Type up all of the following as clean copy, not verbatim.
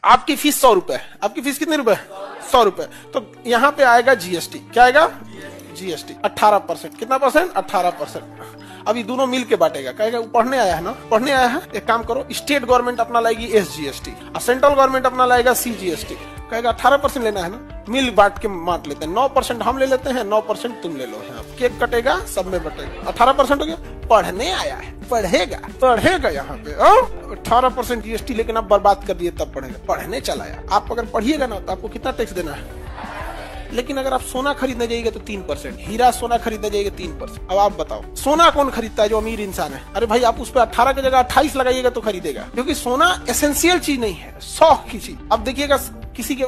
आपकी फीस 100 रुपए, आपकी फीस कितने रुपए? 100 रुपए। तो यहाँ पे आएगा जीएसटी, क्या आएगा? जीएसटी 18%। कितना परसेंट? 18%। अभी दोनों मिल के बांटेगा, कहेगा पढ़ने आया है ना, पढ़ने आया है। एक काम करो, स्टेट गवर्नमेंट अपना लाएगी SGST और सेंट्रल गवर्नमेंट अपना लाएगा CGST। कहेगा 18% लेना है ना, मिल बांट के बांट लेते हैं। 9% हम ले लेते हैं, 9% तुम ले लो। केक कटेगा, सब में बटेगा। 18% हो गया। पढ़ने आया है, पढ़ेगा, पढ़ेगा यहाँ पे 18% GST, लेकिन आप बर्बाद कर दिए तब पढ़ेगा। पढ़ने चला आया। आप अगर पढ़िएगा ना तो आपको कितना टैक्स देना है? लेकिन अगर आप सोना खरीदने जाइएगा तो 3%, हीरा सोना खरीदने जाइएगा 3%। अब आप बताओ सोना कौन खरीदता है? जो अमीर इंसान है। अरे भाई आप उस पर 18 की जगह 28 लगाइएगा तो खरीदेगा, क्योंकि सोना एसेंशियल चीज नहीं है, शौक की चीज। अब देखिएगा किसी के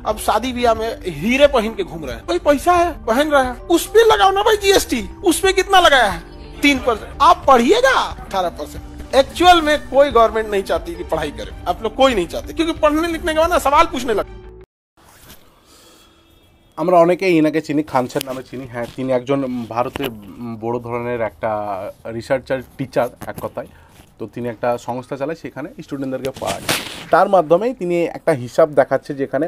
अब शादी ब्याह में हीरे पहन के घूम रहे हैं, भाई पैसा है, पहन रहा है, उस पे लगाओ ना भाई GST। उस पे कितना लगाया है? 3%। आप पढ़िएगा 18%। एक्चुअल में कोई गवर्नमेंट नहीं चाहती कि पढ़ाई करे, आप लोग कोई नहीं चाहते, क्योंकि पढ़ने लिखने के बाद ना सवाल पूछने लगते। আমরা অনেকেই এনাকে চিনি, খান স্যার নামে চিনি। হ্যাঁ, তিনি একজন ভারতের বড় ধরনের একটা রিসার্চার টিচার এক কথায়। তো তিনি একটা সংস্থা চালায়, সেখানে স্টুডেন্টদেরকে পড়ায়। তার মাধ্যমেই তিনি একটা হিসাব দেখাচ্ছে যেখানে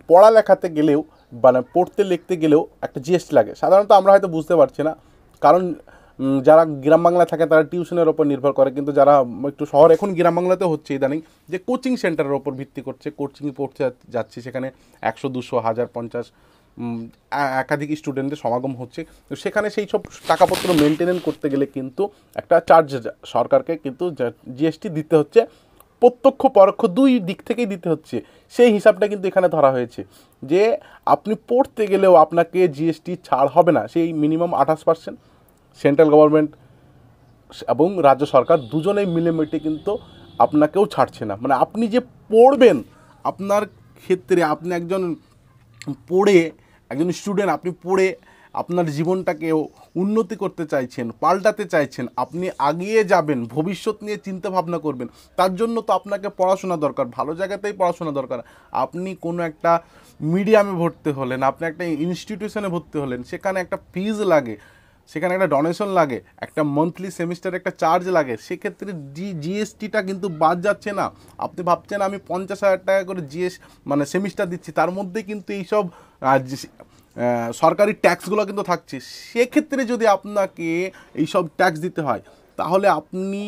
পড়ালেখাতে গেলেও মানে পড়তে লিখতে গেলেও একটা GST লাগে। সাধারণত আমরা হয়তো বুঝতে পারছি না, কারণ যারা গ্রাম বাংলায় থাকে তারা টিউশনের ওপর নির্ভর করে, কিন্তু যারা একটু শহর, এখন গ্রাম বাংলাতে হচ্ছে ইদানিং যে কোচিং সেন্টারের ওপর ভিত্তি করছে, কোচিংয়ে পড়তে যাচ্ছে, সেখানে 100, 200, 1000, 50 একাধিক স্টুডেন্টদের সমাগম হচ্ছে। তো সেখানে সেই সব টাকাপত্র মেনটেনেন্স করতে গেলে কিন্তু একটা চার্জ সরকারকে কিন্তু GST দিতে হচ্ছে, প্রত্যক্ষ পরোক্ষ দুই দিক থেকেই দিতে হচ্ছে। সেই হিসাবটা কিন্তু এখানে ধরা হয়েছে যে আপনি পড়তে গেলেও আপনাকে GST ছাড় হবে না, সেই মিনিমাম 28%। সেন্ট্রাল গভর্নমেন্ট এবং রাজ্য সরকার দুজনেই মিলেমিটে কিন্তু আপনাকেও ছাড়ছে না। মানে আপনি যে পড়বেন, আপনার ক্ষেত্রে আপনি একজন স্টুডেন্ট, আপনি পড়ে আপনার জীবনটাকে উন্নতি করতে চাইছেন, পাল্টাতে চাইছেন, আপনি এগিয়ে যাবেন, ভবিষ্যৎ নিয়ে চিন্তা ভাবনা করবেন, তার জন্য তো আপনাকে পড়াশোনা দরকার, ভালো জায়গাতেই পড়াশোনা দরকার। আপনি কোনো একটা মিডিয়ামে ভর্তি হলেন, আপনি একটা ইনস্টিটিউশনে ভর্তি হলেন, সেখানে একটা ফিজ লাগে, সেখানে একটা ডোনেশন লাগে, একটা মান্থলি সেমিস্টারে একটা চার্জ লাগে। সেক্ষেত্রে GSTটা কিন্তু বাদ যাচ্ছে না। আপনি ভাবছেন আমি 50,000 টাকা করে মানে সেমিস্টার দিচ্ছি, তার মধ্যে কিন্তু এইসব সরকারি ট্যাক্সগুলো কিন্তু থাকছে। সেক্ষেত্রে যদি আপনাকে এইসব ট্যাক্স দিতে হয়, তাহলে আপনি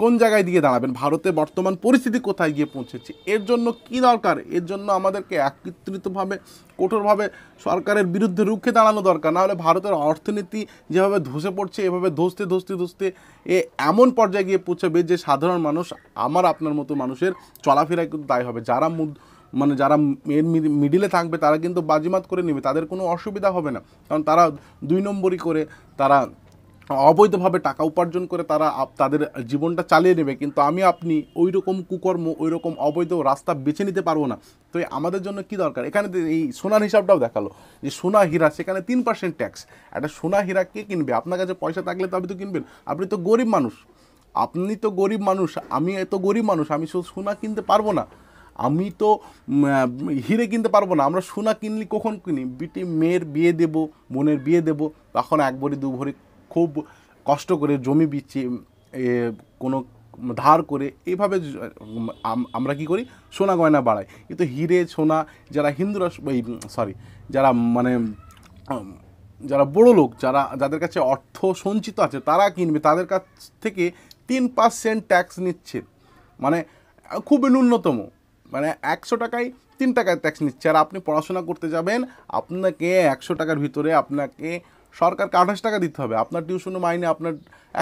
কোন জায়গায় দিয়ে দাঁড়াবেন? ভারতে বর্তমান পরিস্থিতি কোথায় গিয়ে পৌঁছেছে? এর জন্য কি দরকার? এর জন্য আমাদেরকে একত্রিতভাবে কঠোরভাবে সরকারের বিরুদ্ধে রুখে দাঁড়ানো দরকার। নাহলে ভারতের অর্থনীতি যেভাবে ধসে পড়ছে, এভাবে ধসতে এমন পর্যায়ে গিয়ে পৌঁছাবে যে সাধারণ মানুষ, আমার আপনার মতো মানুষের চলাফেরায় কিন্তু দায়ী হবে। যারা মিডিলে থাকবে তারা কিন্তু বাজিমাত করে নেবে, তাদের কোনো অসুবিধা হবে না, কারণ তারা 2 নম্বরই করে, তারা অবৈধভাবে টাকা উপার্জন করে তারা তাদের জীবনটা চালিয়ে নেবে। কিন্তু আপনি ওই রকম কুকর্ম, ওই রকম অবৈধ রাস্তা বেছে নিতে পারবো না। তো আমাদের জন্য কি দরকার? এখানে এই সোনার হিসাবটাও দেখালো যে সোনা হীরা, সেখানে 3% ট্যাক্স। একটা সোনা হীরা কে কিনবে? আপনার কাছে পয়সা থাকলে তবে তো কিনবেন। আপনি তো গরিব মানুষ, আমি এত গরিব মানুষ, আমি সোনা কিনতে পারবো না, আমি তো হিরে কিনতে পারবো না। আমরা সোনা কিনলি কখন কিনি? মেয়ের বিয়ে দেবো, বোনের বিয়ে দেবো, তখন 1 ভরি 2 ভরি খুব কষ্ট করে জমি বিচে, কোনো ধার করে, এইভাবে আমরা কি করি? সোনা গয়না বাড়াই। কিন্তু হিরে সোনা যারা হিন্দুরা, যারা বড় লোক, যাদের কাছে অর্থ সঞ্চিত আছে, তারা কিনবে, তাদের কাছ থেকে 3% ট্যাক্স নিচ্ছে। মানে খুবই ন্যূনতম, মানে 100 টাকায় 3 টাকায় ট্যাক্স নিচ্ছে। আর আপনি পড়াশোনা করতে যাবেন, আপনাকে 100 টাকার ভিতরে আপনাকে সরকারকে 28 টাকা দিতে হবে। আপনার টিউশন মাইনে আপনার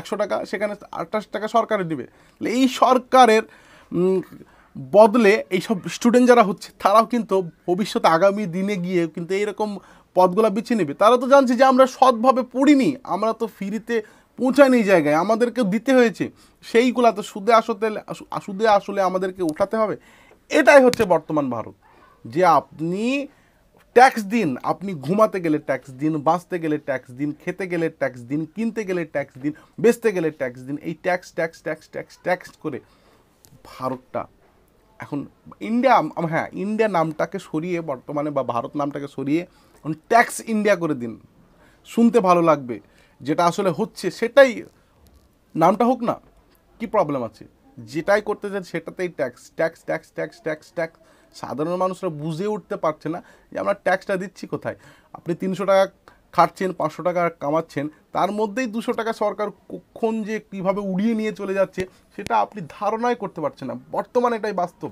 100 টাকা, সেখানে 28 টাকা সরকারে দিবে। এই সরকারের বদলে এইসব স্টুডেন্ট যারা হচ্ছে, তারাও কিন্তু ভবিষ্যতে আগামী দিনে গিয়ে কিন্তু এইরকম পদগুলো বেছে নেবে। তারা তো জানছে যে আমরা সৎভাবে পড়িনি, আমরা তো ফ্রিতে পৌঁছায়নি এই জায়গায়, আমাদেরকে দিতে হয়েছে, সেইগুলা তো সুদে আসলে আমাদেরকে উঠাতে হবে। এটাই হচ্ছে বর্তমান ভারত, যে আপনি ট্যাক্স দিন, আপনি ঘুমাতে গেলে ট্যাক্স দিন, বাঁচতে গেলে ট্যাক্স দিন, খেতে গেলে ট্যাক্স দিন, কিনতে গেলে ট্যাক্স দিন, বেচতে গেলে ট্যাক্স দিন। এই ট্যাক্স করে ভারতটা এখন ইন্ডিয়া নামটাকে সরিয়ে বর্তমানে, বা ভারত নামটাকে সরিয়ে ট্যাক্স ইন্ডিয়া করে দিন। শুনতে ভালো লাগবে, যেটা আসলে হচ্ছে সেটাই নামটা হোক না, কি প্রবলেম আছে? যেটাই করতে চান সেটাতেই tax tax tax tax tax tax. সাধারণ মানুষরা বুঝে উঠতে পারছে না যে আমরা ট্যাক্সটা দিচ্ছি কোথায়। আপনি 300 টাকা খাচ্ছেন, 500 টাকা কামাচ্ছেন, তার মধ্যেই 200 টাকা সরকার কখন যে কীভাবে উড়িয়ে নিয়ে চলে যাচ্ছে সেটা আপনি ধারণাই করতে পারছেন না। বর্তমানে এটাই বাস্তব।